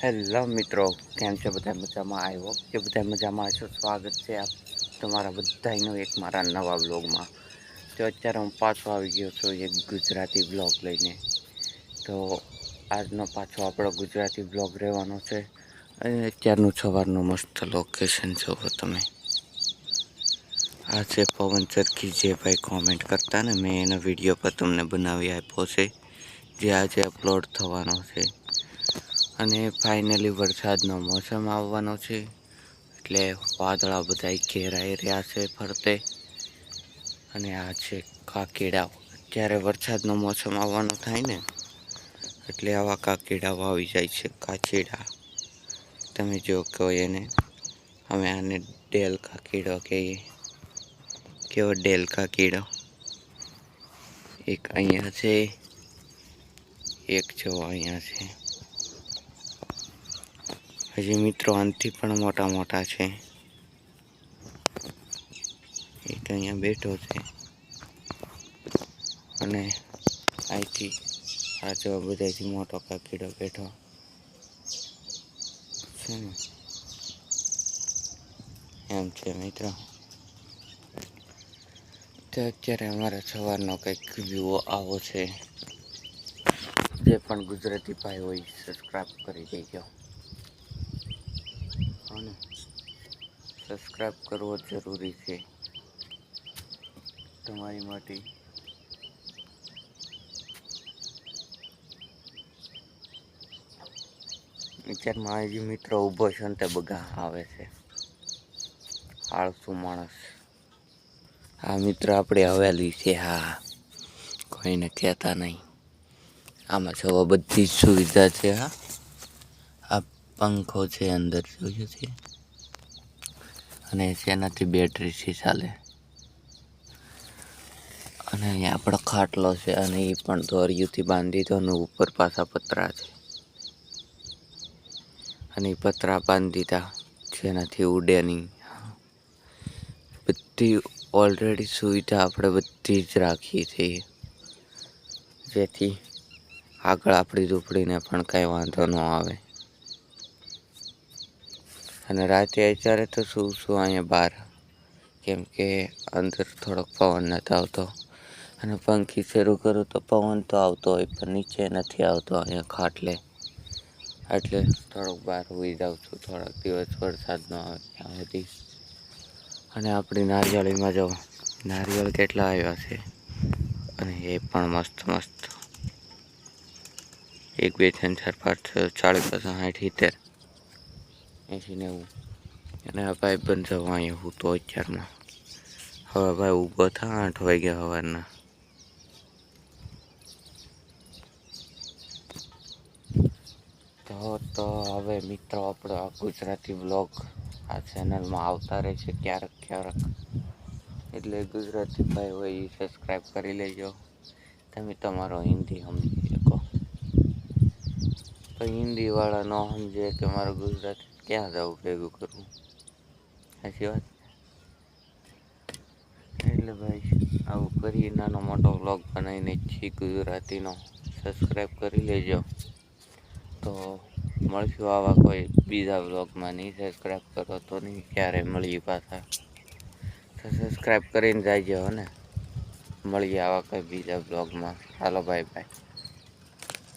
Hello મિત્રો, કેમ છો બધા મજામાં? આવ્યો કે બધા મજામાં છો? સ્વાગત છે આપ તમારા બધાનું એક મારા નવા બ્લોગમાં. તો અત્યારે હું પાછો આવી ગયો છું એક ગુજરાતી બ્લોગ લઈને. તો આજનો પાછો આપણો ગુજરાતી બ્લોગ રહેવાનો છે. અને અત્યારનું સવારનું મસ્ત લોકેશન જોવો તમે. આ છે પવન ચરખી, જે ભાઈ કોમેન્ટ કરતા ને મેં એના વિડીયો પર તમને બનાવી આપ્યો છે, જે આજે અપલોડ થવાનો છે. અને ફાઇનલી વરસાદનો મોસમ આવવાનો છે, એટલે વાદળા બધા ઘેરાઈ રહ્યા છે ફરતે. અને આ છે કાકેડા. જ્યારે વરસાદનો મોસમ આવવાનો થાય ને, એટલે આવા કાકેડાઓ આવી જાય છે, કાચેડા. તમે જો કહો એને, અમે આને ડેલ કાકીડો કહીએ. કેવો ડેલ કાકીડો. એક અહીંયા છે, એક જો અહીંયા છે. હજી મિત્રો આનથી પણ મોટા મોટા છે. એક અહીંયા બેઠો છે, અને અહીંથી આ જો બધાથી મોટો કાકીડો બેઠો છે ને, એમ છે મિત્રો. તો અત્યારે અમારા સવારનો કંઈક વ્યૂ આવો છે. જે પણ ગુજરાતી ભાઈ હોય સબસ્ક્રાઈબ કરી દેજો. અને સબસ્ક્રાઈબ કરવો જરૂરી છે તમારી માટે. વિચારમાં હજી મિત્રો ઊભો છે ને તે બગા આવે છે. આળસુ માણસ. હા મિત્રો, આપણે હવેલી છે. હા, કોઈને કહેતા નહીં. આમાં જો બધી જ સુવિધા છે. હા, આ પંખો છે અંદર, જોયું છે? અને જેનાથી બેટરીથી ચાલે. અને અહીંયા આપણો ખાટલો છે, અને એ પણ દોરીઓથી બાંધી દો ને ઉપર પાછા પતરા છે. અને એ પતરા બાંધી દીધા, જેનાથી ઉડે નહીં. બધી ઓલરેડી સુવિધા આપણે બધી જ રાખી છે, જેથી આગળ આપણી ઝૂંપડીને પણ કાંઈ વાંધો ન આવે. અને રાતે અત્યારે તો શું અહીંયા બહાર, કેમ કે અંદર થોડોક પવન નથી આવતો. અને પંખી શરૂ કરું તો પવન તો આવતો હોય, પણ નીચે નથી આવતો અહીંયા ખાટલે. એટલે થોડોક બહાર સૂઈ જાઉં છું, થોડાક દિવસ વરસાદ ન આવે ત્યાં સુધી. અને આપણી નારિયેળીમાં જો નારિયેળ કેટલા આવ્યા છે, અને એ પણ મસ્ત મસ્ત. 1, 2, 3, 4, 5, 6, 40, 50, 60, 70, 80, 90. અને આ ભાઈ બંધ જવા અહીંયા હું તો અત્યારમાં. હવે ભાઈ ઊભો થા, 8 વાગ્યા સવારના. તો હવે મિત્રો આપણો આ ગુજરાતી બ્લોગ આ ચેનલમાં આવતા રહે છે ક્યારેક ક્યારેક. એટલે ગુજરાતી ભાઈ હોય એ સબસ્ક્રાઈબ કરી લેજો. તમે તમારો હિન્દી સમજી શકો. તો હિન્દીવાળા ન સમજે કે મારે ગુજરાતી ક્યાં જવું ભેગું કરવું. સાચી વાત. એટલે ભાઈ આવું કરી નાનો મોટો વ્લોગ બનાવીને છીએ ગુજરાતીનો. સબસ્ક્રાઈબ કરી લેજો. તો મળશું આવા કોઈ બીજા વ્લોગમાં. નહીં સબસ્ક્રાઈબ કરો તો નહીં ક્યારે મળીએ પાછા. તો સબસ્ક્રાઈબ કરીને જાયજો ને. મળીએ આવા કોઈ બીજા વ્લોગમાં. હાલો, બાય બાય.